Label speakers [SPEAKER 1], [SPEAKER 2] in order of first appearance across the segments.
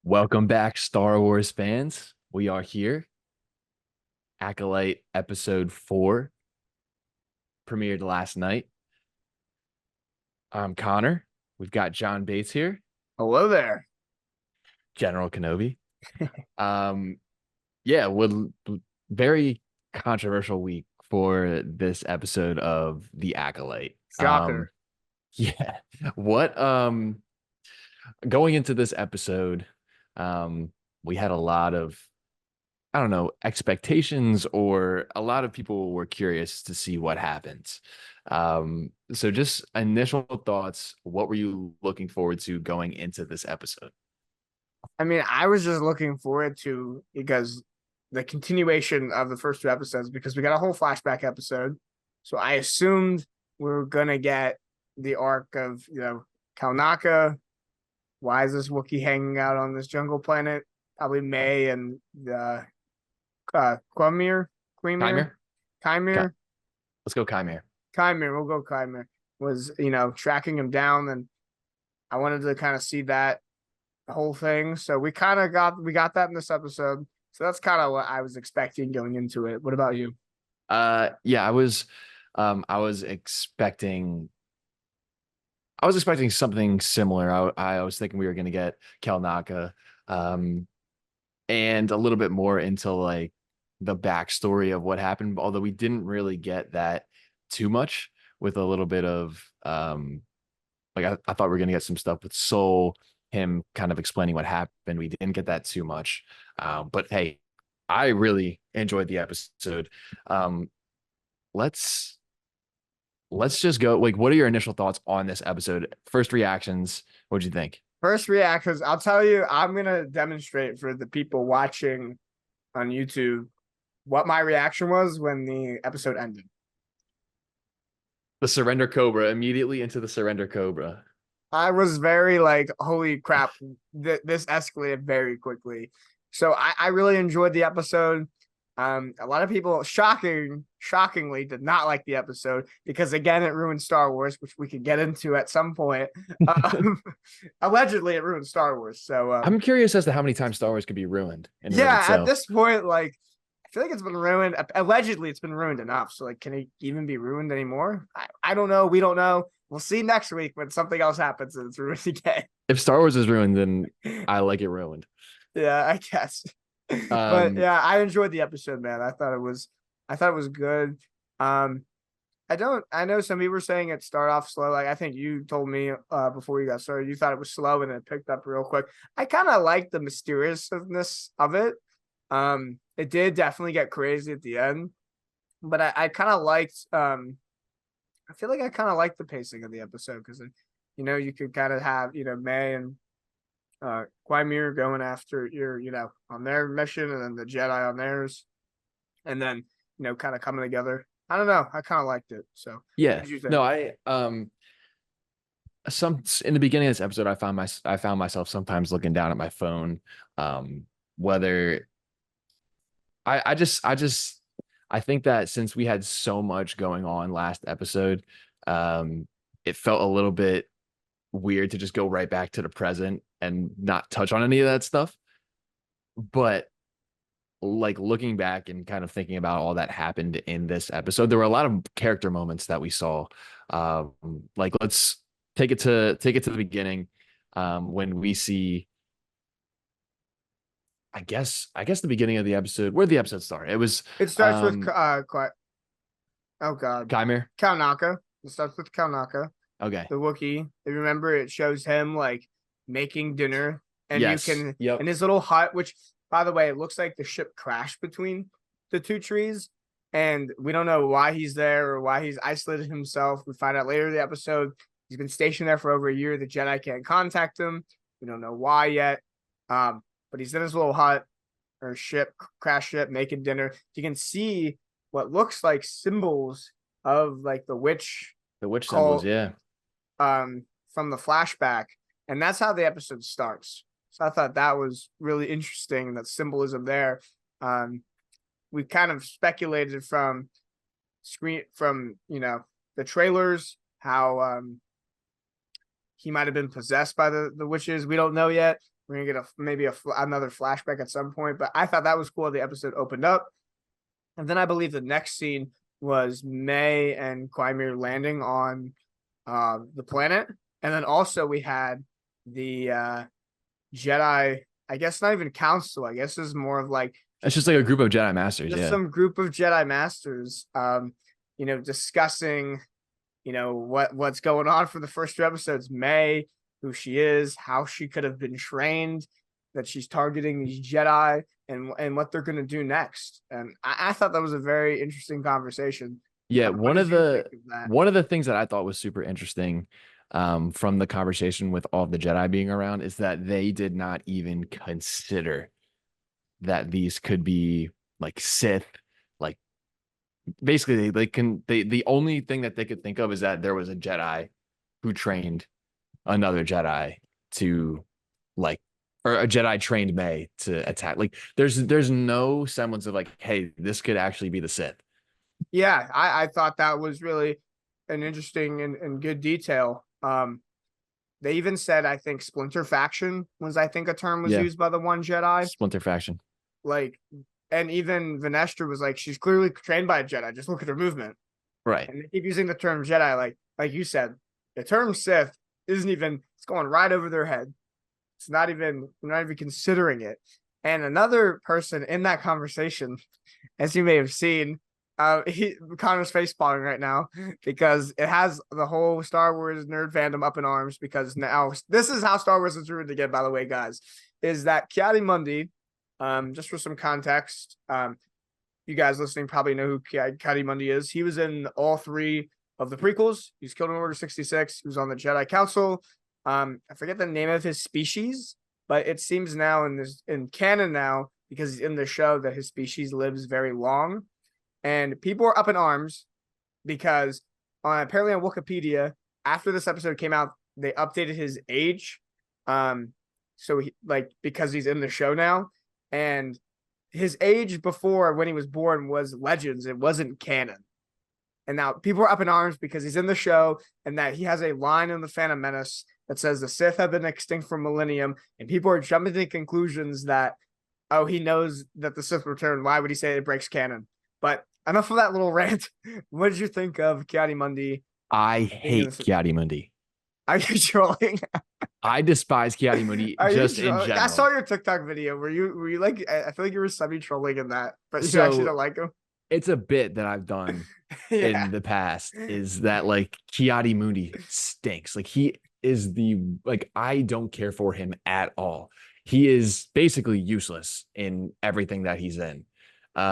[SPEAKER 1] Welcome back, Star Wars fans. We are here. Acolyte episode 4 premiered last night. I'm Connor. We've got John Bates here,
[SPEAKER 2] Hello there.
[SPEAKER 1] General Kenobi. Um, yeah, very controversial week for this episode of The Acolyte.
[SPEAKER 2] Shocker.
[SPEAKER 1] Yeah. What going into this episode, we had a lot of I don't know, expectations, or a lot of people were curious to see what happens. So just initial thoughts. What were you looking forward to going into this episode?
[SPEAKER 2] I mean, I was just looking forward to because the continuation of the first two episodes because we got a whole flashback episode. So I assumed we were gonna get the arc of Kalnaka. Why is this Wookiee hanging out on this jungle planet? Probably May and the Qimir,
[SPEAKER 1] Qimir?
[SPEAKER 2] Qimir,
[SPEAKER 1] Let's go, Qimir.
[SPEAKER 2] Qimir. We'll go Qimir. Was tracking him down, and I wanted to kind of see that whole thing. So we got that in this episode. So that's kind of what I was expecting going into it. What about you?
[SPEAKER 1] Yeah, I was expecting something similar. I was thinking we were going to get Kalnaka, and a little bit more into like the backstory of what happened, although we didn't really get that too much. With a little bit of I thought we were going to get some stuff with Soul, him kind of explaining what happened. We didn't get that too much, but hey, I really enjoyed the episode. Let's just go. Like, what are your initial thoughts on this episode? First reactions. What'd you think?
[SPEAKER 2] First reactions. I'll tell you, I'm gonna demonstrate for the people watching on YouTube what my reaction was when the episode ended.
[SPEAKER 1] The surrender cobra, immediately into the surrender cobra.
[SPEAKER 2] I was very like, holy crap, this escalated very quickly. So I really enjoyed the episode. A lot of people shockingly did not like the episode because again, it ruined Star Wars, which we could get into at some point. Allegedly, it ruined Star Wars. So
[SPEAKER 1] I'm curious as to how many times Star Wars could be ruined.
[SPEAKER 2] At this point, like I feel like it's been ruined. Allegedly, it's been ruined enough. So like, can it even be ruined anymore? I don't know. We don't know. We'll see next week when something else happens and it's ruined again.
[SPEAKER 1] If Star Wars is ruined, then I like it ruined.
[SPEAKER 2] Yeah, I guess. But yeah, I enjoyed the episode, man. I thought it was good. I know some people were saying it started off slow. Like I think you told me before you got started, you thought it was slow and it picked up real quick. I kind of like the mysteriousness of it. It did definitely get crazy at the end, but I kind of liked I feel like I kind of liked the pacing of the episode because you could kind of have May and Qimir going after on their mission and then the Jedi on theirs, and then kind of coming together. I don't know. I kind of liked it. So
[SPEAKER 1] yeah,
[SPEAKER 2] what did you think?
[SPEAKER 1] no, I in the beginning of this episode, I found myself sometimes looking down at my phone, whether I think that since we had so much going on last episode, it felt a little bit weird to just go right back to the present and not touch on any of that stuff. But like looking back and kind of thinking about all that happened in this episode, there were a lot of character moments that we saw. Like let's take it to the beginning, when we see I guess the beginning of the episode, where the episode started.
[SPEAKER 2] It starts with oh god,
[SPEAKER 1] Qimir.
[SPEAKER 2] Kalnaka. It starts with Kalnaka,
[SPEAKER 1] Okay.
[SPEAKER 2] the Wookiee. If you remember, it shows him like making dinner, and
[SPEAKER 1] Yes.
[SPEAKER 2] you can
[SPEAKER 1] Yep.
[SPEAKER 2] in his little hut, which by the way, it looks like the ship crashed between the two trees, and we don't know why he's there or why he's isolated himself. We find out later in the episode he's been stationed there for over a year. The Jedi can't contact him. We don't know why yet. But he's in his little hut or ship, crash ship, making dinner. You can see what looks like symbols of like the witch
[SPEAKER 1] Symbols, yeah.
[SPEAKER 2] from the flashback. And that's how the episode starts. So I thought that was really interesting, that symbolism there. We kind of speculated from the trailers how he might have been possessed by the witches. We don't know yet. We're gonna get maybe another flashback at some point, but I thought that was cool. The episode opened up, and then I believe the next scene was May and Qimir landing on the planet, and then also we had the Jedi. I guess not even council. I guess it's more of like
[SPEAKER 1] it's just like a group of Jedi Masters.
[SPEAKER 2] just
[SPEAKER 1] Yeah,
[SPEAKER 2] some group of Jedi Masters. Discussing what's going on for the first 2 episodes. May, who she is, how she could have been trained, that she's targeting these Jedi, and what they're going to do next. And I thought that was a very interesting conversation.
[SPEAKER 1] yeah.
[SPEAKER 2] What did you think of that?
[SPEAKER 1] One of the things that I thought was super interesting from the conversation with all of the Jedi being around is that they did not even consider that these could be like Sith, like basically the only thing that they could think of is that there was a Jedi who trained another Jedi to like, or a Jedi trained May to attack. Like there's no semblance of like, hey, this could actually be the Sith.
[SPEAKER 2] Yeah, I thought that was really an interesting and good detail. They even said, I think splinter faction was, I think, a term was used by the one Jedi.
[SPEAKER 1] Splinter faction.
[SPEAKER 2] Like, and even Vanestra was like, she's clearly trained by a Jedi. Just look at her movement.
[SPEAKER 1] Right.
[SPEAKER 2] And they keep using the term Jedi, like you said. The term Sith isn't even, it's going right over their head. It's not even, we're not even considering it. And another person in that conversation, as you may have seen, Connor's face palming right now because it has the whole Star Wars nerd fandom up in arms, because now this is how Star Wars is ruined again, by the way, guys, is that Mundi, just for some context, you guys listening probably know who Mundi is. He was in all 3 of the prequels. He was killed in Order 66. He was on the Jedi Council. I forget the name of his species, but it seems now in canon now, because he's in the show, that his species lives very long. And people are up in arms because apparently on Wikipedia, after this episode came out, they updated his age. So he, because he's in the show now, and his age before when he was born was legends. It wasn't canon. And now people are up in arms because he's in the show, and that he has a line in the Phantom Menace that says the Sith have been extinct for millennium, and people are jumping to conclusions that, oh, he knows that the Sith return. Why would he say it breaks canon? But enough of that little rant. What did you think of Mundi?
[SPEAKER 1] I hate Mundi.
[SPEAKER 2] Are you trolling?
[SPEAKER 1] I despise Mundi just in general.
[SPEAKER 2] I saw your TikTok video. Were you like? I feel like you were semi-trolling in that, but you actually don't like him.
[SPEAKER 1] It's a bit that I've done in the past. Is that like Mundi stinks? Like he is I don't care for him at all. He is basically useless in everything that he's in.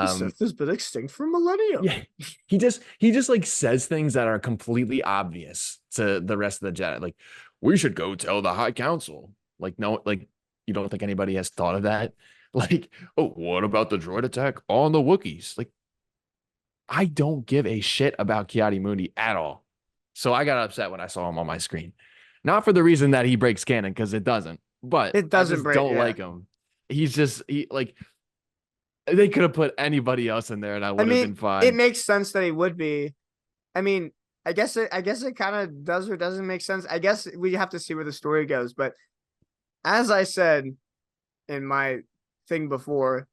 [SPEAKER 2] Sith has been extinct for millennium.
[SPEAKER 1] Yeah, he just like says things that are completely obvious to the rest of the Jedi. Like, we should go tell the High Council. Like, no, like you don't think anybody has thought of that? Like, oh, what about the droid attack on the Wookiees? Like, I don't give a shit about Mundi at all. So I got upset when I saw him on my screen. Not for the reason that he breaks canon, because it doesn't. But
[SPEAKER 2] it doesn't.
[SPEAKER 1] Don't like him. He's just like. They could have put anybody else in there and I would have been fine.
[SPEAKER 2] It makes sense that he would be. I mean, I guess it kind of does or doesn't make sense. I guess we have to see where the story goes. But as I said in my thing before,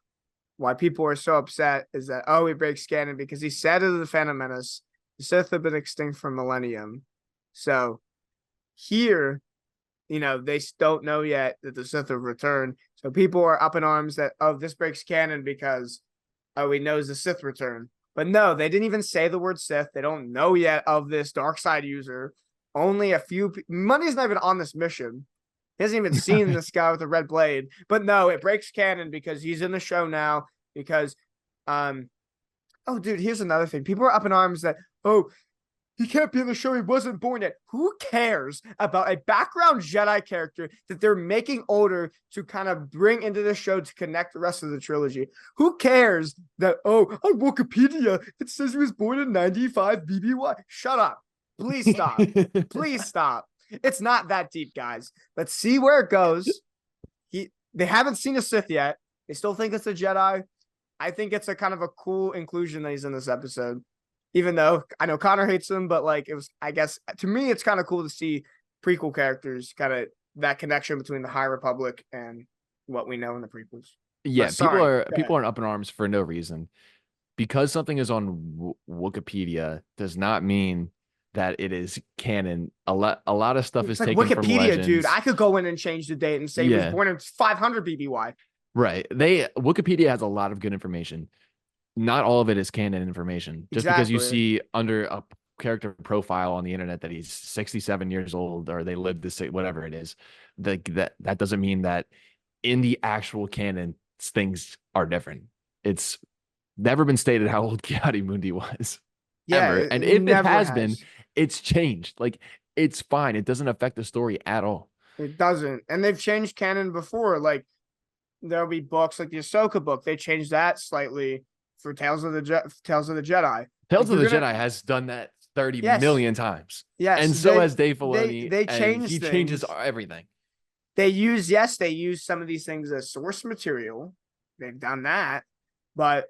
[SPEAKER 2] why people are so upset is that, oh, he breaks canon because he said in the Phantom Menace, the Sith have been extinct for millennium. So here, they don't know yet that the Sith have returned. So people are up in arms that, oh, this breaks canon because, oh, he knows the Sith return. But no, they didn't even say the word Sith. They don't know yet of this dark side user. Only a few. Mundi's not even on this mission. He hasn't even seen this guy with a red blade. But no, it breaks canon because he's in the show now. Because, oh, dude, here's another thing. People are up in arms that, oh, he can't be in the show. He wasn't born yet. Who cares about a background Jedi character that they're making older to kind of bring into the show to connect the rest of the trilogy? Who cares that, oh, on Wikipedia, it says he was born in 95 BBY? Shut up. Please stop. Please stop. It's not that deep, guys. Let's see where it goes. They haven't seen a Sith yet. They still think it's a Jedi. I think it's a kind of a cool inclusion that he's in this episode. Even though I know Connor hates him, but it was, I guess, to me, it's kind of cool to see prequel characters kind of that connection between the High Republic and what we know in the prequels.
[SPEAKER 1] Yeah,
[SPEAKER 2] Sorry,
[SPEAKER 1] people aren't up in arms for no reason. Because something is on Wikipedia does not mean that it is canon. A lot of stuff
[SPEAKER 2] it's
[SPEAKER 1] is
[SPEAKER 2] like
[SPEAKER 1] taken from
[SPEAKER 2] Wikipedia,
[SPEAKER 1] legends.
[SPEAKER 2] dude. I could go in and change the date and say he was
[SPEAKER 1] Yeah,
[SPEAKER 2] born in 500 BBY.
[SPEAKER 1] right. Wikipedia has a lot of good information. Not all of it is canon information. Just because you
[SPEAKER 2] Exactly.
[SPEAKER 1] see under a character profile on the internet that he's 67 years old or they lived this whatever it is, that doesn't mean that in the actual canon things are different. It's never been stated how old Mundi was
[SPEAKER 2] Yeah,
[SPEAKER 1] ever. And
[SPEAKER 2] it
[SPEAKER 1] if it
[SPEAKER 2] never
[SPEAKER 1] has been,
[SPEAKER 2] has.
[SPEAKER 1] it's changed. Like it's fine. It doesn't affect the story at all.
[SPEAKER 2] It doesn't. And they've changed canon before. Like there'll be books like the Ahsoka book. They changed that slightly for Tales of the Jedi.
[SPEAKER 1] Tales
[SPEAKER 2] Like
[SPEAKER 1] of
[SPEAKER 2] you're
[SPEAKER 1] the
[SPEAKER 2] gonna
[SPEAKER 1] Jedi has done that 30
[SPEAKER 2] yes,
[SPEAKER 1] million times.
[SPEAKER 2] yes.
[SPEAKER 1] And so has Dave Filoni,
[SPEAKER 2] They
[SPEAKER 1] and
[SPEAKER 2] change
[SPEAKER 1] he changes
[SPEAKER 2] things.
[SPEAKER 1] everything.
[SPEAKER 2] They use some of these things as source material. They've done that, but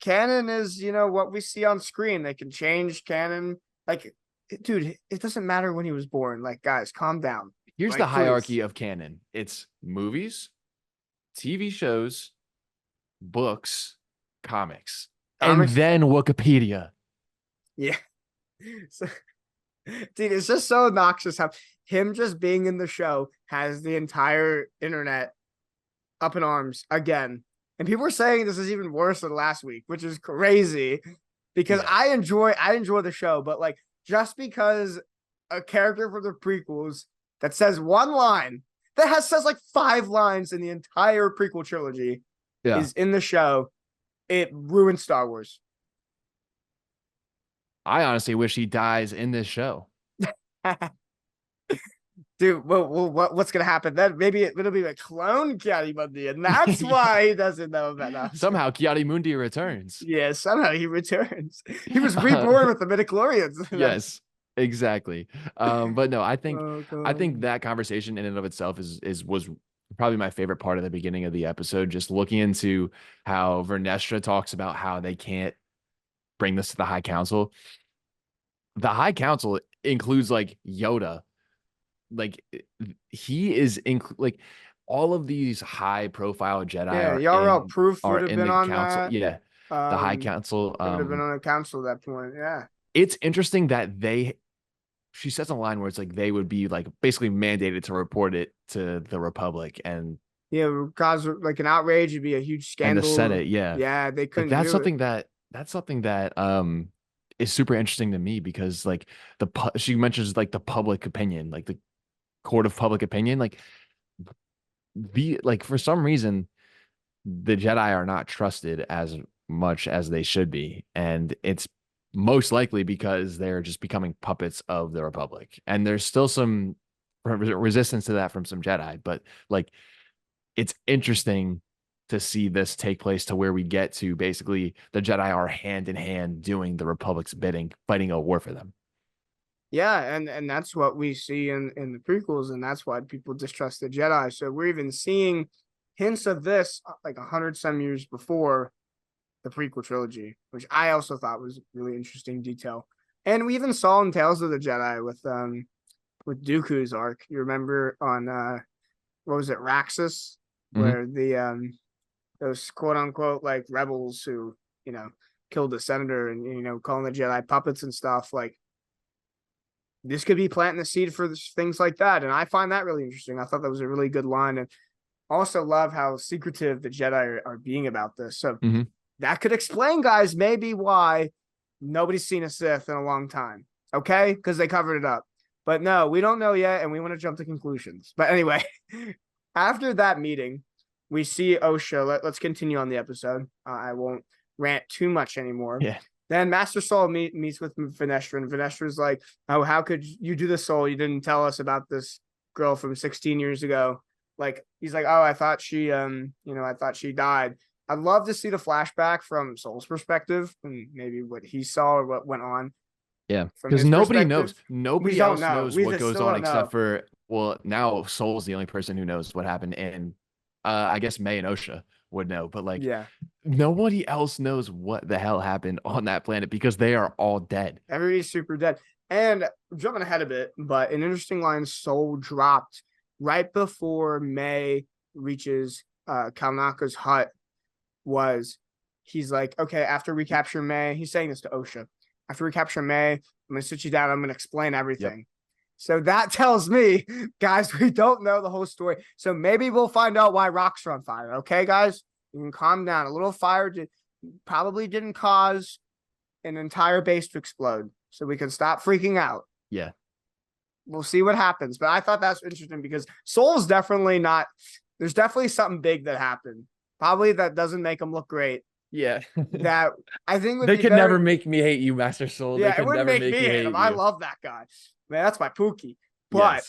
[SPEAKER 2] canon is what we see on screen. They can change canon. Like, dude, it doesn't matter when he was born. Like, guys, calm down.
[SPEAKER 1] Here's
[SPEAKER 2] like,
[SPEAKER 1] the hierarchy
[SPEAKER 2] please.
[SPEAKER 1] of canon. It's movies, TV shows, books, comics, and
[SPEAKER 2] Comics.
[SPEAKER 1] then Wikipedia.
[SPEAKER 2] Yeah. So, dude, it's just so obnoxious how him just being in the show has the entire internet up in arms again. And people are saying this is even worse than last week, which is crazy because
[SPEAKER 1] Yeah.
[SPEAKER 2] I enjoy the show, but like just because a character from the prequels that says one line that says like 5 lines in the entire prequel trilogy is in the show, it ruined Star Wars.
[SPEAKER 1] I honestly wish he dies in this show.
[SPEAKER 2] Dude, what's gonna happen then? Maybe it'll be a clone Mundi, and that's why he doesn't know about us.
[SPEAKER 1] Somehow Mundi returns.
[SPEAKER 2] Yeah, somehow he returns. He was reborn with the midichlorians.
[SPEAKER 1] Yes, exactly. But no, I think
[SPEAKER 2] Oh,
[SPEAKER 1] that conversation in and of itself was probably my favorite part of the beginning of the episode. Just looking into how Vernestra talks about how they can't bring this to the High Council. The High Council includes like Yoda. Like he is like all of these high profile Jedi
[SPEAKER 2] yeah,
[SPEAKER 1] are
[SPEAKER 2] Yarl Proof would have
[SPEAKER 1] in
[SPEAKER 2] been
[SPEAKER 1] the
[SPEAKER 2] on
[SPEAKER 1] council.
[SPEAKER 2] that.
[SPEAKER 1] Yeah. The High Council.
[SPEAKER 2] They would have been on the council at that point. Yeah.
[SPEAKER 1] It's interesting that she says a line where it's like they would be like basically mandated to report it to the Republic and
[SPEAKER 2] cause like an outrage would be a huge scandal.
[SPEAKER 1] And the Senate, yeah.
[SPEAKER 2] Yeah, they couldn't
[SPEAKER 1] like,
[SPEAKER 2] do it.
[SPEAKER 1] That's something that is super interesting to me because like she mentions like the public opinion, like the court of public opinion, like for some reason the Jedi are not trusted as much as they should be, and it's most likely because they're just becoming puppets of the Republic, and there's still some resistance to that from some Jedi, but like it's interesting to see this take place to where we get to basically the Jedi are hand in hand doing the Republic's bidding, fighting a war for them.
[SPEAKER 2] Yeah, and that's what we see in the prequels, and that's why people distrust the Jedi. So we're even seeing hints of this like 100 some years before the prequel trilogy, which I also thought was really interesting detail. And we even saw in Tales of the Jedi with Dooku's arc. You remember on what was it, Raxus, where the those quote unquote like rebels who killed the senator and calling the Jedi puppets and stuff, like this could be planting the seed for things like that. And I find that really interesting. I thought that was a really good line. And also love how secretive the Jedi are being about this. So that could explain, guys, maybe why nobody's seen a Sith in a long time. Okay? Because they covered it up. But no, we don't know yet, and we want to jump to conclusions. But anyway, after that meeting, we see Osha. Let's continue on the episode. I won't rant too much anymore.
[SPEAKER 1] Yeah.
[SPEAKER 2] Then Master Soul meets with Vernestra, and Venestra's like, "Oh, how could you do this, Soul? You didn't tell us about this girl from 16 years ago." Like he's like, "Oh, I thought she, I thought she died." I'd love to see the flashback from Soul's perspective and maybe what he saw or what went on.
[SPEAKER 1] Yeah, because nobody knows. Nobody else
[SPEAKER 2] know.
[SPEAKER 1] knows what goes on except for now Soul's the only person who knows what happened, and I guess May and Osha would know, but like nobody else knows what the hell happened on that planet because they are all dead.
[SPEAKER 2] Everybody's super dead. And jumping ahead a bit, but an interesting line Soul dropped right before May reaches Kalnaka's hut he's like, okay, after we capture May, he's saying this to Osha. After we capture May, I'm going to sit you down. I'm going to explain everything. Yep. So that tells me, guys, we don't know the whole story. So maybe we'll find out why rocks are on fire. Okay, guys? You can calm down. A little fire probably didn't cause an entire base to explode. So we can stop freaking out.
[SPEAKER 1] Yeah.
[SPEAKER 2] We'll see what happens. But I thought that's interesting because Soul's definitely not – there's definitely something big that happened. Probably that doesn't make him look great.
[SPEAKER 1] Yeah.
[SPEAKER 2] That I think
[SPEAKER 1] they could never make me hate you, Master Soul.
[SPEAKER 2] Yeah,
[SPEAKER 1] they could
[SPEAKER 2] it wouldn't
[SPEAKER 1] never
[SPEAKER 2] make me hate him. I love that guy. Man, that's my Pookie. But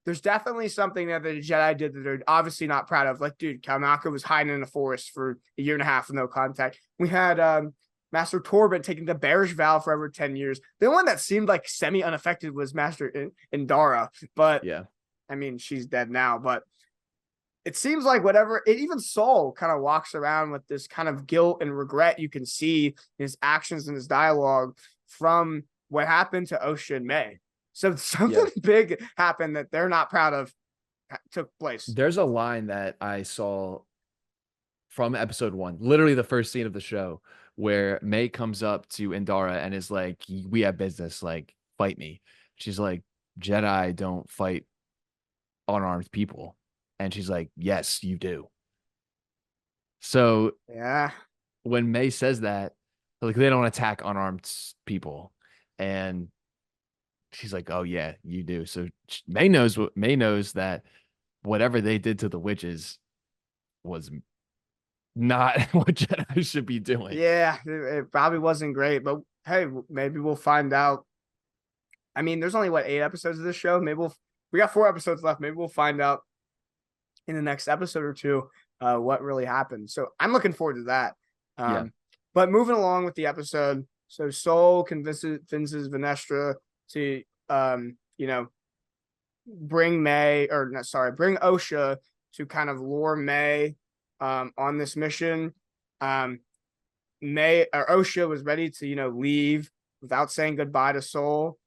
[SPEAKER 2] there's definitely something that the Jedi did that they're obviously not proud of. Like, dude, Kalnaka was hiding in the forest for a year and a half with no contact. We had Master Torben taking the bearish vow for over 10 years. The one that seemed like semi-unaffected was Master Indara. But,
[SPEAKER 1] yeah,
[SPEAKER 2] I mean, she's dead now. But it seems like even Saul kind of walks around with this kind of guilt and regret you can see in his actions and his dialogue from what happened to Osha and May. So something big happened that they're not proud of took place.
[SPEAKER 1] There's a line that I saw from episode 1, literally the first scene of the show, where May comes up to Indara and is like, we have business, like, fight me. She's like, Jedi don't fight unarmed people. And she's like, yes, you do. So
[SPEAKER 2] yeah,
[SPEAKER 1] when May says that, like, they don't attack unarmed people. And she's like, oh yeah, you do. So May knows that whatever they did to the witches was not what Jedi should be doing.
[SPEAKER 2] Yeah, it probably wasn't great, but hey, maybe we'll find out. I mean, there's only 8 episodes of this show. Maybe we got 4 episodes left. Maybe we'll find out in the next episode or 2 what really happened. So I'm looking forward to that. But moving along with the episode, so Soul convinces Venestra to bring Osha to kind of lure May on this mission. Osha was ready to leave without saying goodbye to Soul.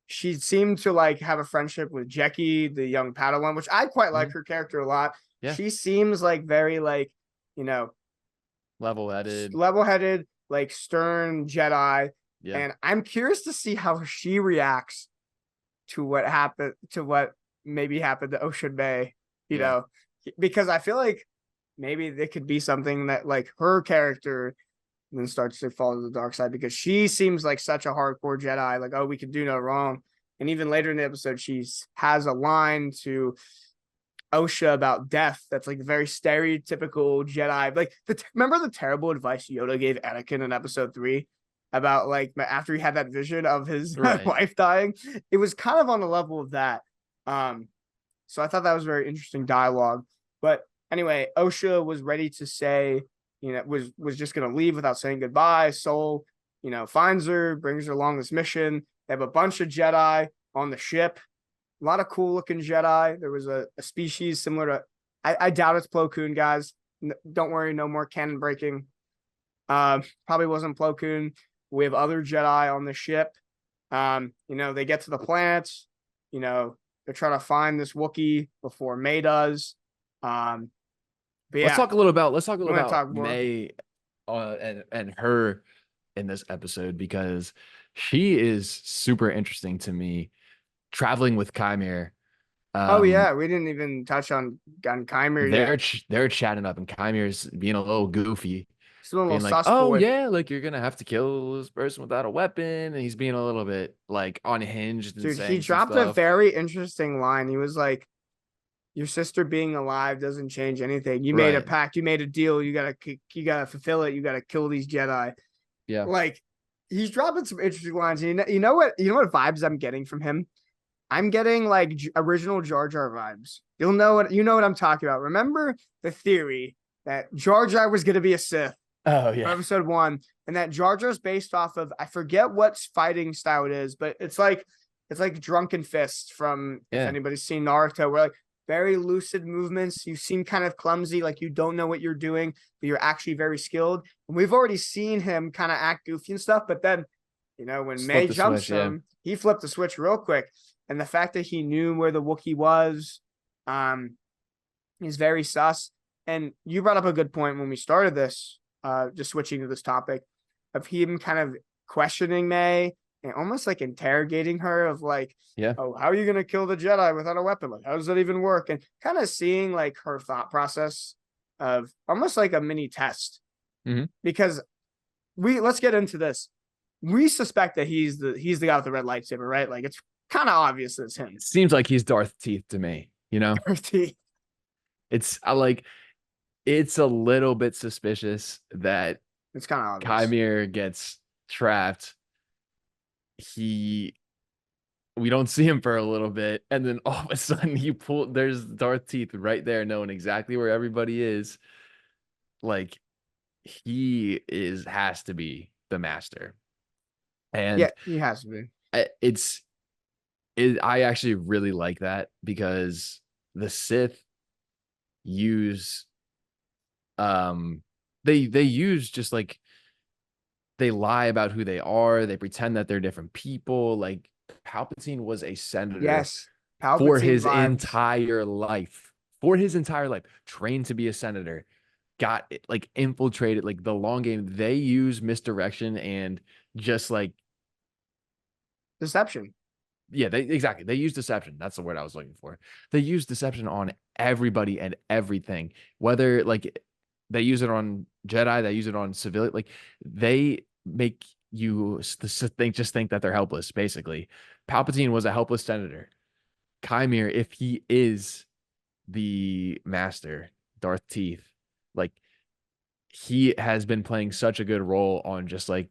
[SPEAKER 2] She seemed to have a friendship with Jeki, the young Padawan, which I quite like her character a lot. Yeah. She seems very level-headed, stern Jedi. Yeah. And I'm curious to see how she reacts to what maybe happened to Osha May, you know, because I feel like maybe it could be something that her character then starts to fall to the dark side, because she seems like such a hardcore Jedi, we can do no wrong. And even later in the episode, she has a line to Osha about death that's very stereotypical Jedi. Remember the terrible advice Yoda gave Anakin in episode 3 about after he had that vision of his wife dying? It was kind of on the level of that. So I thought that was very interesting dialogue. But anyway, Osha was ready to say, was just going to leave without saying goodbye. Soul, finds her, brings her along this mission. They have a bunch of Jedi on the ship. A lot of cool looking Jedi. There was a species similar to, I doubt it's Plo Koon, guys. Don't worry, no more canon breaking. Probably wasn't Plo Koon. We have other Jedi on the ship. They get to the planets. They're trying to find this Wookiee before May does. But
[SPEAKER 1] let's talk a little about May and her in this episode, because she is super interesting to me, traveling with Qimir.
[SPEAKER 2] We didn't even touch on Qimir.
[SPEAKER 1] They're chatting up, and Qimir's being a little goofy.
[SPEAKER 2] Being
[SPEAKER 1] you're gonna have to kill this person without a weapon, and he's being a little bit unhinged.
[SPEAKER 2] Dude, he dropped a very interesting line. He was like, your sister being alive doesn't change anything. You made a pact, you made a deal, you gotta fulfill it, you gotta kill these Jedi. Yeah. He's dropping some interesting lines. You know what vibes I'm getting from him? I'm getting original Jar Jar vibes. You know what I'm talking about. Remember the theory that Jar Jar was gonna be a Sith?
[SPEAKER 1] Oh yeah.
[SPEAKER 2] Episode 1, and that Jar Jar's based off of, I forget what fighting style it is, but it's like Drunken Fist from if anybody's seen Naruto, where very lucid movements. You seem kind of clumsy, you don't know what you're doing, but you're actually very skilled. And we've already seen him kind of act goofy and stuff, but then, when May jumps him, he flipped the switch real quick. And the fact that he knew where the Wookiee was is very sus. And you brought up a good point when we started this, just switching to this topic, of him kind of questioning May and almost like interrogating her of like,
[SPEAKER 1] Yeah.
[SPEAKER 2] oh, how are you going to kill the Jedi without a weapon? Like, how does that even work? And kind of seeing like her thought process of almost like a mini test.
[SPEAKER 1] Mm-hmm.
[SPEAKER 2] Because let's get into this. We suspect that he's the guy with the red lightsaber, right? Like, it's kind of obvious that it's him.
[SPEAKER 1] It seems like he's Darth Teeth to me, you know?
[SPEAKER 2] Darth Teeth.
[SPEAKER 1] It's a little bit suspicious that
[SPEAKER 2] it's kind of obvious.
[SPEAKER 1] Qimir gets trapped. We don't see him for a little bit, and then all of a sudden there's Darth Teeth right there, knowing exactly where everybody is. Like, has to be the master. And
[SPEAKER 2] yeah, he has to
[SPEAKER 1] be. I actually really like that, because the Sith use they use just like, they lie about who they are, they pretend that they're different people. Like, Palpatine was a senator.
[SPEAKER 2] Yes.
[SPEAKER 1] Palpatine for his entire life. Trained to be a senator, got like infiltrated, like the long game. They use misdirection and just like
[SPEAKER 2] deception.
[SPEAKER 1] Yeah, they use deception. That's the word I was looking for. They use deception on everybody and everything. Whether like they use it on Jedi, they use it on civilian. Like, they make you think that they're helpless. Basically, Palpatine was a helpless senator. Qimir, if he is the master, Darth Teeth, like, he has been playing such a good role on just like,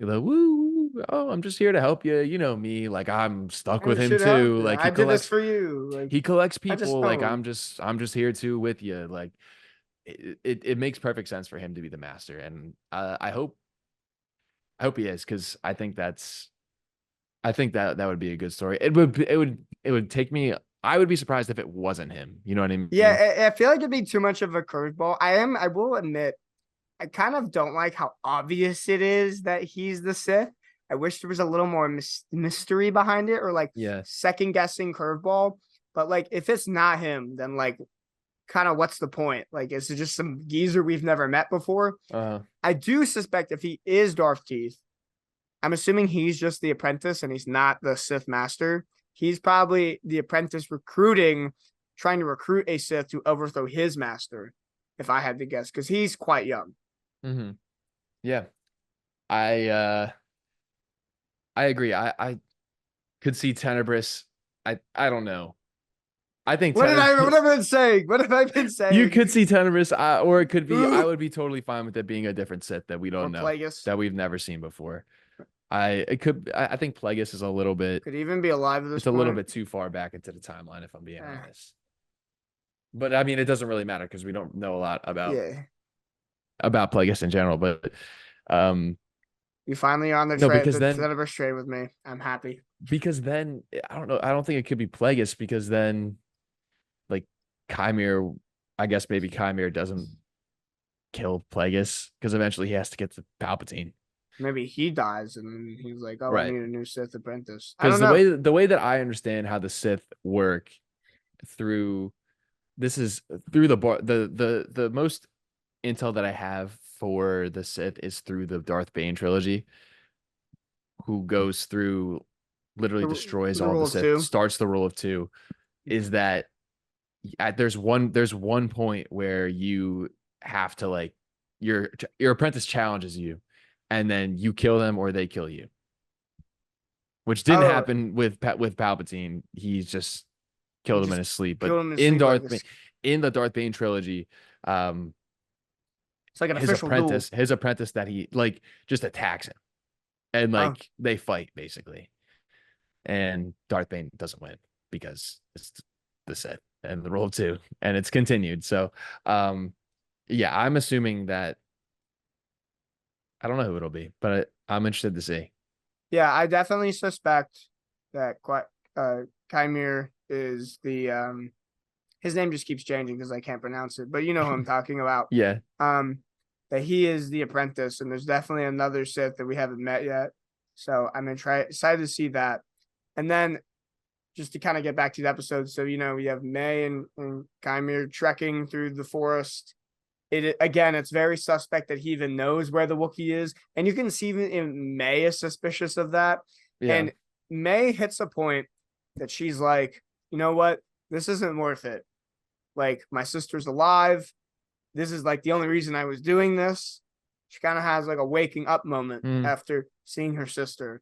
[SPEAKER 1] woo, oh, I'm just here to help you. You know me, like, I'm stuck with him too. Like,
[SPEAKER 2] I did this for you. Like,
[SPEAKER 1] he collects people. Like, I'm just here too with you. Like, it makes perfect sense for him to be the master, and I hope he is, because I think that would be a good story. It would take me. I would be surprised if it wasn't him. You know what I mean?
[SPEAKER 2] Yeah, I feel like it'd be too much of a curveball. I will admit, I kind of don't like how obvious it is that he's the Sith. I wish there was a little more mystery behind it, or like second guessing curveball. But like, if it's not him, then like, kind of what's the point? Like, is it just some geezer we've never met before? I do suspect if he is Darth Teeth, I'm assuming he's just the apprentice and he's not the Sith master. He's probably the apprentice trying to recruit a Sith to overthrow his master, if I had to guess, because he's quite young.
[SPEAKER 1] Mm-hmm. Yeah. I agree. I could see Tenebris. I don't know. I think
[SPEAKER 2] what have I been saying? What have I been saying?
[SPEAKER 1] You could see Tenebris, or it could be. I would be totally fine with it being a different Sith that we don't know,
[SPEAKER 2] Plagueis,
[SPEAKER 1] that we've never seen before. I think Plagueis is a little bit.
[SPEAKER 2] Could even be alive at this point.
[SPEAKER 1] A little bit too far back into the timeline, if I'm being honest. But I mean, it doesn't really matter, because we don't know a lot about Plagueis in general. But
[SPEAKER 2] you finally are on the Tenebris trade with me. I'm happy.
[SPEAKER 1] Because then I don't know. I don't think it could be Plagueis, because then, like, Qimir, I guess maybe Qimir doesn't kill Plagueis, because eventually he has to get to Palpatine.
[SPEAKER 2] Maybe he dies and he's like, "Oh, right. I need a new Sith apprentice."
[SPEAKER 1] Because the way that I understand how the Sith work through the most intel that I have for the Sith is through the Darth Bane trilogy, who goes through, literally destroys all the Sith, starts the rule of two. Is that there's one point where you have to, like, your apprentice challenges you, and then you kill them or they kill you, which didn't happen with Palpatine. He's just killed him in his sleep. But in the Darth Bane trilogy,
[SPEAKER 2] it's like an official
[SPEAKER 1] apprentice, his apprentice, that he like just attacks him, and like they fight basically, and Darth Bane doesn't win because it's the Sith and the rule of two, and it's continued. So, yeah, I'm assuming that. I don't know who it'll be, but I'm interested to see.
[SPEAKER 2] Yeah, I definitely suspect that Qimir is the his name just keeps changing because I can't pronounce it, but you know who I'm talking about.
[SPEAKER 1] Yeah.
[SPEAKER 2] That he is the apprentice, and there's definitely another Sith that we haven't met yet. So I'm excited to see that. And then just to kind of get back to the episode. So, you know, we have May and Qimir trekking through the forest. Again, it's very suspect that he even knows where the Wookiee is. And you can see even May is suspicious of that. Yeah. And May hits a point that she's like, you know what? This isn't worth it. Like, my sister's alive. This is like the only reason I was doing this. She kind of has like a waking up moment after seeing her sister.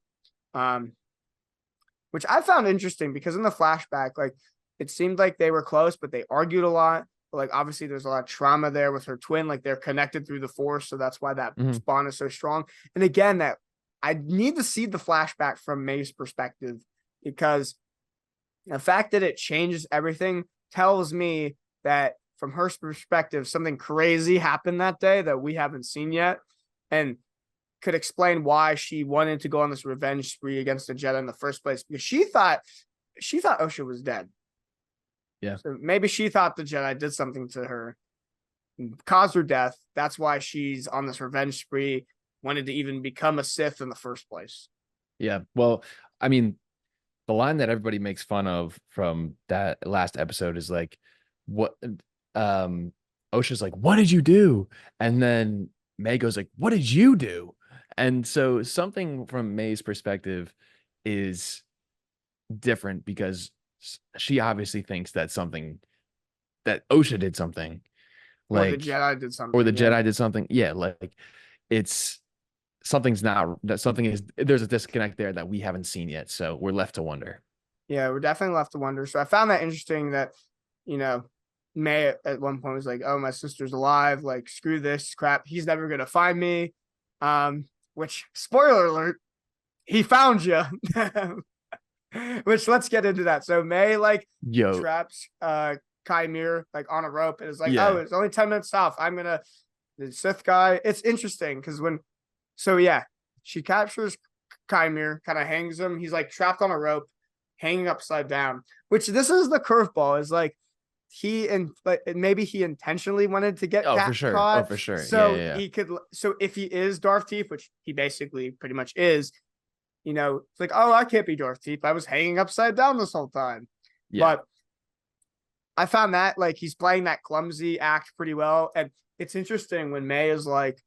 [SPEAKER 2] Which I found interesting because in the flashback, like, it seemed like they were close, but they argued a lot. But like, obviously there's a lot of trauma there with her twin. Like, they're connected through the Force. So that's why that bond is so strong. And again, that I need to see the flashback from May's perspective, because the fact that it changes everything tells me that from her perspective, something crazy happened that day that we haven't seen yet, and could explain why she wanted to go on this revenge spree against the Jedi in the first place, because she thought Osha was dead.
[SPEAKER 1] Yeah.
[SPEAKER 2] So maybe she thought the Jedi did something to her, caused her death. That's why she's on this revenge spree, wanted to even become a Sith in the first place.
[SPEAKER 1] Yeah. Well, I mean, the line that everybody makes fun of from that last episode is like, what Osha's like, what did you do? And then May goes like, what did you do? And so something from May's perspective is different, because she obviously thinks that Osha did something, like,
[SPEAKER 2] or the Jedi did something,
[SPEAKER 1] or the Jedi did something. Yeah, like, it's something's not, that something is, there's a disconnect there that we haven't seen yet. So we're left to wonder.
[SPEAKER 2] Yeah, we're definitely left to wonder. So I found that interesting that, you know, May at one point was like, oh, my sister's alive. Like, screw this crap. He's never going to find me. Which, spoiler alert, he found you. Which, let's get into that. So May, like, traps Qimir, like, on a rope, and is like, oh, it's only 10 minutes off. The Sith guy. It's interesting because she captures Qimir, kind of hangs him. He's like trapped on a rope, hanging upside down, which this is the curveball, is like, maybe he intentionally wanted to get
[SPEAKER 1] for sure.
[SPEAKER 2] caught.
[SPEAKER 1] Oh, for sure.
[SPEAKER 2] So he could. So if he is Darth Teeth, which he basically pretty much is, you know, it's like, oh, I can't be Darth Teeth. I was hanging upside down this whole time. Yeah. But I found that, like, he's playing that clumsy act pretty well, and it's interesting when May is like,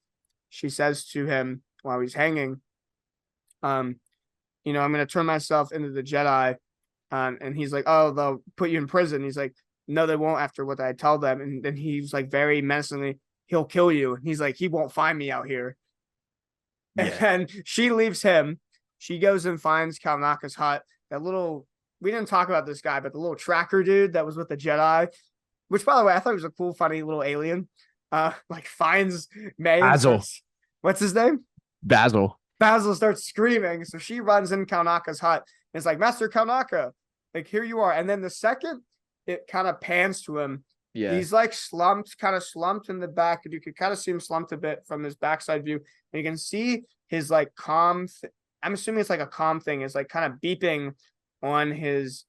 [SPEAKER 2] she says to him while he's hanging, you know, I'm going to turn myself into the Jedi, and he's like, oh, they'll put you in prison. He's like, no, they won't, after what I tell them. And then he's like, very menacingly, he'll kill you. And he's like, he won't find me out here. Yeah. And she leaves him. She goes and finds Kalnaka's hut. We didn't talk about this guy, but the little tracker dude that was with the Jedi, which, by the way, I thought was a cool, funny little alien, like, finds May.
[SPEAKER 1] Basil.
[SPEAKER 2] What's his name?
[SPEAKER 1] Basil.
[SPEAKER 2] Basil starts screaming. So she runs in Kalnaka's hut. And it's like, Master Kalnaka, like, here you are. And then the second it kind of pans to him, he's like kind of slumped in the back, and you could kind of see him slumped a bit from his backside view, and you can see his like I'm assuming it's like a comm thing, is like kind of beeping on his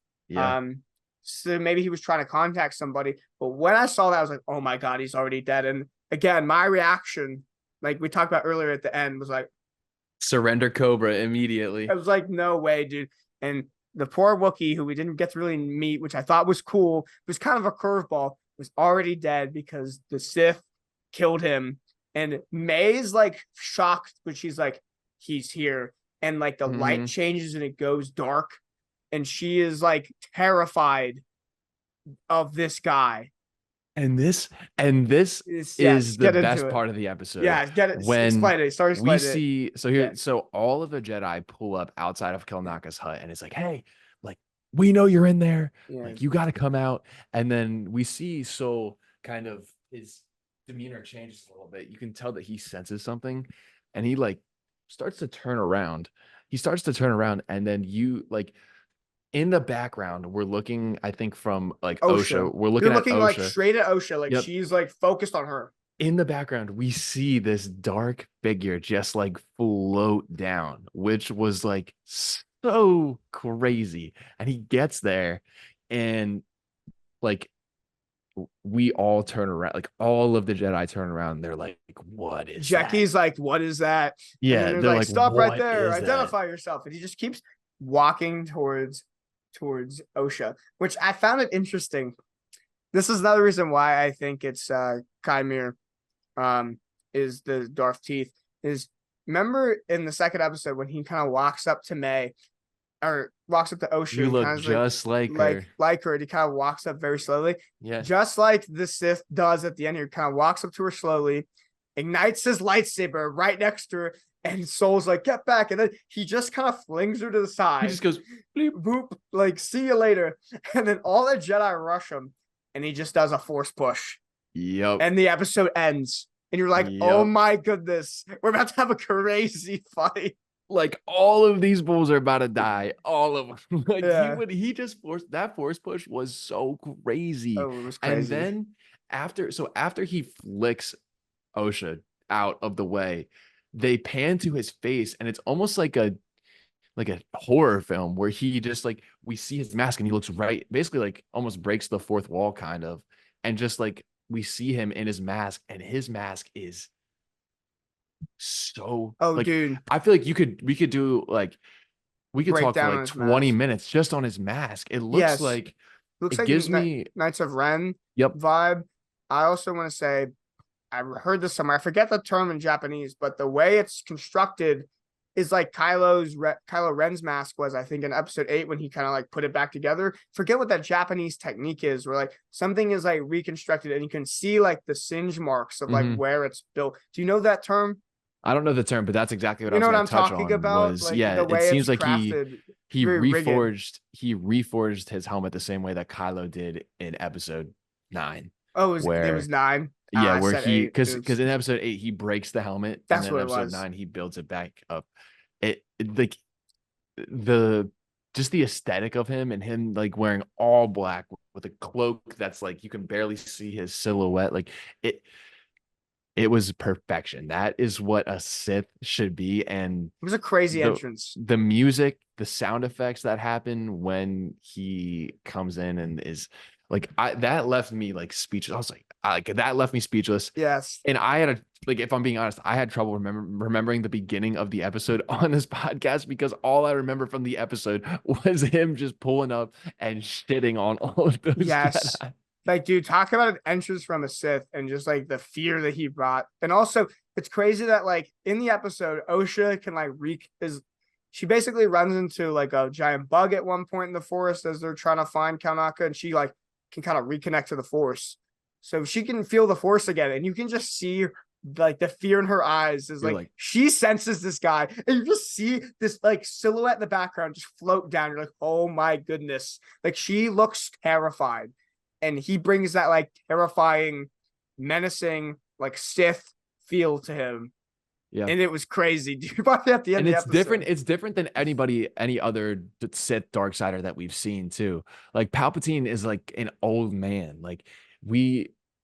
[SPEAKER 2] so maybe he was trying to contact somebody. But when I saw that, I was like, oh my god, he's already dead. And again, my reaction, like we talked about earlier at the end, was like,
[SPEAKER 1] surrender Cobra immediately.
[SPEAKER 2] I was like, no way, dude. And the poor Wookiee, who we didn't get to really meet, which I thought was cool, was kind of a curveball, was already dead because the Sith killed him. And May's like shocked, but she's like, he's here. And like the light changes and it goes dark. And she is like terrified of this guy.
[SPEAKER 1] And this is the best part of the episode.
[SPEAKER 2] Yeah, get it.
[SPEAKER 1] When
[SPEAKER 2] we
[SPEAKER 1] see, so all of the Jedi pull up outside of Kalnaka's hut, and it's like, hey, like, we know you're in there. Yeah. Like, you got to come out. And then we see kind of his demeanor changes a little bit. You can tell that he senses something, and he like starts to turn around. And then you like, in the background, we're looking, I think, from like Osha. We're looking at Osha.
[SPEAKER 2] Like straight at Osha. Like, she's like focused on her.
[SPEAKER 1] In the background, we see this dark figure just like float down, which was like so crazy. And he gets there, and like, we all turn around, like all of the Jedi turn around. They're like, what is
[SPEAKER 2] Jackie's that? Like, what is that?
[SPEAKER 1] Yeah.
[SPEAKER 2] They're like, stop right there. Identify yourself. And he just keeps walking towards towards Osha, which I found it interesting. This is another reason why I think it's Qimir is the Darth teeth. Is remember in the second episode when he kind of walks up to May or walks up to Osha,
[SPEAKER 1] You look
[SPEAKER 2] kind of
[SPEAKER 1] just like her.
[SPEAKER 2] Like her, and he kind of walks up very slowly.
[SPEAKER 1] Yeah.
[SPEAKER 2] Just like the Sith does at the end here, kind of walks up to her slowly, ignites his lightsaber right next to her, and Soul's like, get back. And then he just kind of flings her to the side.
[SPEAKER 1] He just goes, bleep.
[SPEAKER 2] Boop, like, see you later. And then all the Jedi rush him, and he just does a force push.
[SPEAKER 1] Yep.
[SPEAKER 2] And the episode ends. And you're like, oh my goodness, we're about to have a crazy fight.
[SPEAKER 1] Like all of these bulls are about to die. All of them. Like he just forced that force push was so crazy.
[SPEAKER 2] Oh, it was crazy.
[SPEAKER 1] And then after he flicks Osha out of the way, they pan to his face, and it's almost like a horror film where he just like we see his mask and he looks right, basically like almost breaks the fourth wall kind of, and just like we see him in his mask, and his mask is so
[SPEAKER 2] dude,
[SPEAKER 1] I feel like we could talk for like 20 minutes just on his mask. It looks like it gives me
[SPEAKER 2] Knights of Ren
[SPEAKER 1] vibe.
[SPEAKER 2] I also want to say I heard this somewhere, I forget the term in Japanese, but the way it's constructed is like Kylo Ren's mask was, I think, in episode 8 when he kind of like put it back together. Forget what that Japanese technique is, where like something is like reconstructed and you can see like the singe marks of like where it's built. Do you know that term?
[SPEAKER 1] I don't know the term, but that's exactly what
[SPEAKER 2] you know
[SPEAKER 1] I was
[SPEAKER 2] what I'm talking about.
[SPEAKER 1] Was,
[SPEAKER 2] like,
[SPEAKER 1] it seems like he reforged
[SPEAKER 2] rigid.
[SPEAKER 1] His helmet the same way that Kylo did in episode 9.
[SPEAKER 2] Oh, it was 9.
[SPEAKER 1] Yeah, where he because in episode 8 he breaks the helmet,
[SPEAKER 2] that's
[SPEAKER 1] and then
[SPEAKER 2] what
[SPEAKER 1] episode 9 he builds it back up. It like the aesthetic of him, and him like wearing all black with a cloak that's like you can barely see his silhouette. Like it was perfection. That is what a Sith should be. And
[SPEAKER 2] it was a crazy entrance.
[SPEAKER 1] The music, the sound effects that happen when he comes in and is like, that left me like speechless. I was like, that left me speechless.
[SPEAKER 2] Yes.
[SPEAKER 1] And I had if I'm being honest, I had trouble remembering the beginning of the episode on this podcast, because all I remember from the episode was him just pulling up and shitting on all of those.
[SPEAKER 2] Yes. Jedi. Like, dude, talk about an entrance from a Sith and just like the fear that he brought. And also, it's crazy that like in the episode, Osha can like she basically runs into like a giant bug at one point in the forest as they're trying to find Kanaka, and she like can kind of reconnect to the Force. So she can feel the Force again, and you can just see like the fear in her eyes is like she senses this guy, and you just see this like silhouette in the background just float down. You're like, oh my goodness. Like, she looks terrified. And he brings that like terrifying, menacing, like Sith feel to him. Yeah. And it was crazy. At the end
[SPEAKER 1] and
[SPEAKER 2] of the
[SPEAKER 1] episode. It's different than any other Sith Darksider that we've seen too. Like, Palpatine is like an old man. Like,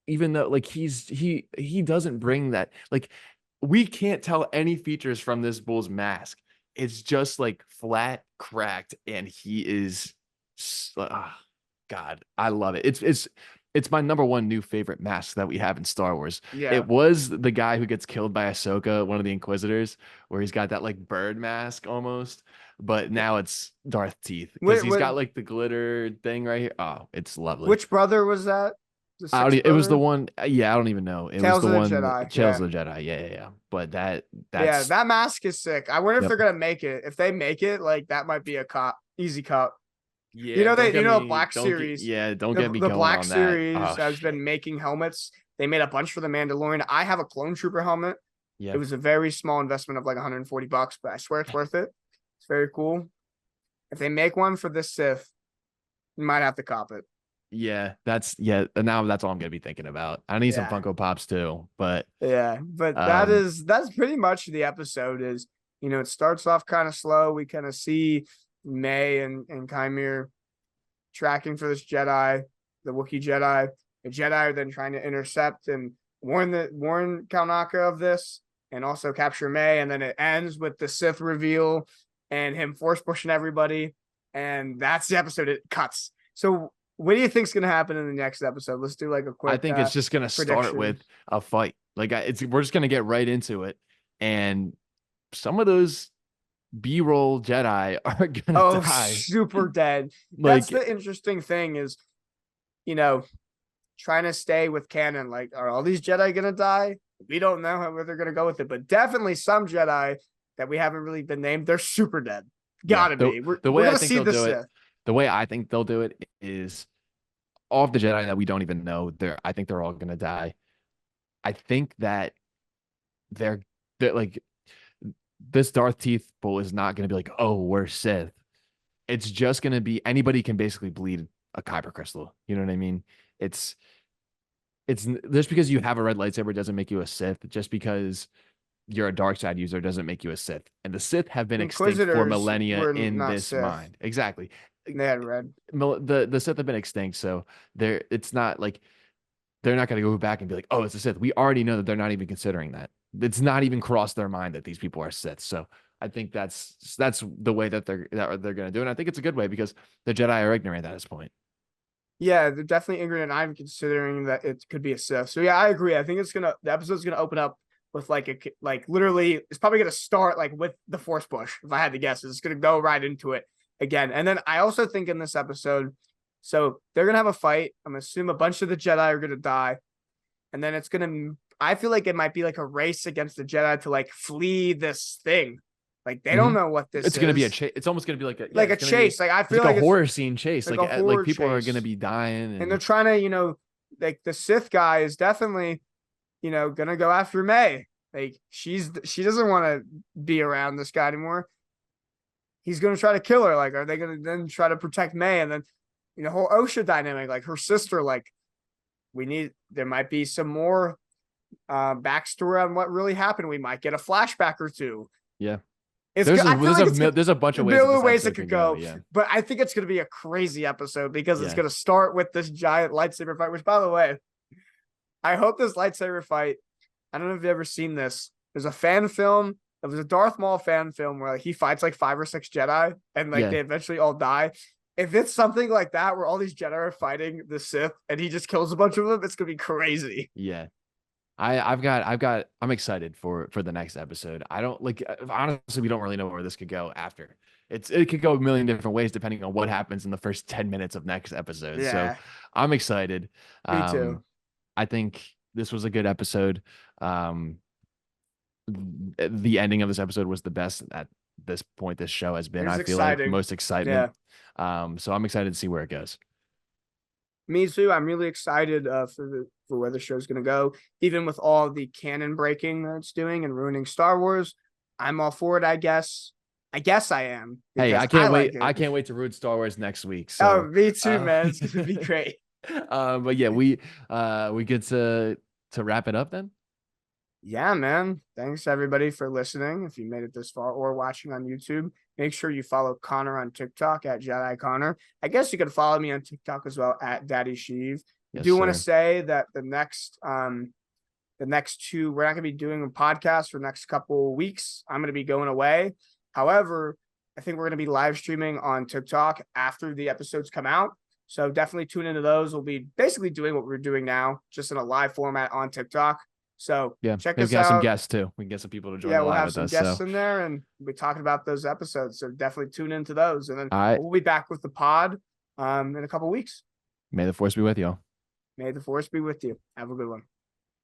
[SPEAKER 1] even though like he doesn't bring that, like, we can't tell any features from this bull's mask. It's just like flat, cracked, and he is God, I love it. It's my number one new favorite mask that we have in Star Wars. Yeah. It was the guy who gets killed by Ahsoka, one of the Inquisitors, where he's got that like bird mask almost, but now it's Darth teeth, because he's got like the glitter thing right here. Oh, it's lovely.
[SPEAKER 2] Which brother was that?
[SPEAKER 1] It was the one. Yeah, I don't even know. It
[SPEAKER 2] Tales
[SPEAKER 1] was the
[SPEAKER 2] of
[SPEAKER 1] one.
[SPEAKER 2] Jedi.
[SPEAKER 1] Tales of the Jedi. Yeah. But that's
[SPEAKER 2] that mask is sick. I wonder if they're gonna make it. If they make it, like, that might be a easy cut.
[SPEAKER 1] Yeah,
[SPEAKER 2] you know, Black Series.
[SPEAKER 1] Don't get me going on that.
[SPEAKER 2] The Black Series has been making helmets. They made a bunch for the Mandalorian. I have a Clone Trooper helmet. Yeah, it was a very small investment of like $140, but I swear it's worth it. It's very cool. If they make one for this Sith, you might have to cop it.
[SPEAKER 1] Yeah, now that's all I'm gonna be thinking about. I need some Funko Pops too, but
[SPEAKER 2] that's pretty much the episode. Is, it starts off kind of slow. We kind of see May and Qimir tracking for this Jedi, the Wookiee Jedi. The Jedi are then trying to intercept and warn Kanaka of this, and also capture May. And then it ends with the Sith reveal and him force pushing everybody. And that's the episode. It cuts. So what do you think's going to happen in the next episode? Let's do like a quick.
[SPEAKER 1] I think it's just going to start with a fight. Like, we're just going to get right into it, and some of those B-roll Jedi are gonna die.
[SPEAKER 2] Super dead.
[SPEAKER 1] Like,
[SPEAKER 2] that's the interesting thing is, you know, trying to stay with canon. Like, are all these Jedi gonna die? We don't know where they're gonna go with it, but definitely some Jedi that we haven't really been named, they're super dead. Gotta be. We're
[SPEAKER 1] way I
[SPEAKER 2] gonna
[SPEAKER 1] think
[SPEAKER 2] see
[SPEAKER 1] they'll
[SPEAKER 2] the
[SPEAKER 1] do
[SPEAKER 2] Sith.
[SPEAKER 1] it, the way I think they'll do it is all of the Jedi that we don't even know. I think they're all gonna die. I think that they're like this Darth Teeth Bull is not gonna be like, oh, we're Sith. It's just gonna be anybody can basically bleed a kyber crystal. You know what I mean? It's it's just because you have a red lightsaber doesn't make you a Sith. Just because you're a dark side user doesn't make you a Sith. And the Sith have been extinct for
[SPEAKER 2] Inquisitors
[SPEAKER 1] millennia
[SPEAKER 2] were
[SPEAKER 1] in
[SPEAKER 2] not
[SPEAKER 1] this
[SPEAKER 2] Sith.
[SPEAKER 1] mind. Exactly.
[SPEAKER 2] They had red.
[SPEAKER 1] The Sith have been extinct, so it's not like they're not going to go back and be like, oh, it's a Sith. We already know that they're not even considering that. It's not even crossed their mind that these people are Sith. So I think that's the way that they're going to do it. And I think it's a good way because the Jedi are ignorant at this point.
[SPEAKER 2] Yeah, they're definitely ignorant. I'm considering that it could be a Sith. So yeah, I agree. I think the episode's gonna open up with like literally, it's probably gonna start like with the Force push. If I had to guess, it's gonna go right into it again. And then I also think in this episode, so they're gonna have a fight. I'm assuming a bunch of the Jedi are gonna die, and then I feel like it might be like a race against the Jedi to like flee this thing. Like they don't know what this
[SPEAKER 1] It's
[SPEAKER 2] is.
[SPEAKER 1] gonna be a chase. It's almost gonna be like
[SPEAKER 2] a chase. Like I feel
[SPEAKER 1] like
[SPEAKER 2] like
[SPEAKER 1] a horror scene chase.
[SPEAKER 2] like
[SPEAKER 1] Like people are
[SPEAKER 2] chase.
[SPEAKER 1] gonna be dying,
[SPEAKER 2] and they're trying to, like the Sith guy is definitely, gonna go after May. Like she doesn't want to be around this guy anymore. He's gonna try to kill her. Like, are they gonna then try to protect May? And then, whole OSHA dynamic, like her sister, like there might be some more backstory on what really happened. We might get a flashback or two.
[SPEAKER 1] Yeah.
[SPEAKER 2] There's
[SPEAKER 1] a bunch of
[SPEAKER 2] ways it could go. Yeah. But I think it's going to be a crazy episode because it's going to start with this giant lightsaber fight, which, by the way, I hope this lightsaber fight, I don't know if you've ever seen this. There's a fan film. It was a Darth Maul fan film where like he fights like 5 or 6 Jedi and like they eventually all die. If it's something like that where all these Jedi are fighting the Sith and he just kills a bunch of them, it's going to be crazy.
[SPEAKER 1] Yeah. I'm excited for the next episode. I don't honestly, we don't really know where this could go after. It could go a million different ways depending on what happens in the first 10 minutes of next episode. Yeah. So I'm excited.
[SPEAKER 2] Me too.
[SPEAKER 1] I think this was a good episode. The ending of this episode was the best at this point this show has been. I feel like most excitement. Yeah. So I'm excited to see where it goes.
[SPEAKER 2] Me too. I'm really excited for where the show's going to go. Even with all the canon breaking that it's doing and ruining Star Wars, I'm all for it, I guess. I am.
[SPEAKER 1] Hey, I can't wait. I can't wait to ruin Star Wars next week. So,
[SPEAKER 2] oh, me too, man. It's going to be great.
[SPEAKER 1] But yeah, we get to wrap it up then.
[SPEAKER 2] Yeah, man. Thanks everybody for listening. If you made it this far or watching on YouTube, make sure you follow Connor on TikTok at Jedi.Connor. I guess you could follow me on TikTok as well at Daddy Sheev. I do want to say that the next 2, we're not going to be doing a podcast for the next couple of weeks. I'm going to be going away. However, I think we're going to be live streaming on TikTok after the episodes come out. So definitely tune into those. We'll be basically doing what we're doing now, just in a live format on TikTok. So
[SPEAKER 1] yeah,
[SPEAKER 2] check
[SPEAKER 1] us out.
[SPEAKER 2] We got
[SPEAKER 1] some guests too. We can get some people to join.
[SPEAKER 2] Yeah, we'll have some guests in there, and we'll be talking about those episodes. So definitely tune into those, and then we'll be back with the pod in a couple weeks.
[SPEAKER 1] May the Force be with you all.
[SPEAKER 2] May the Force be with you. Have a good one.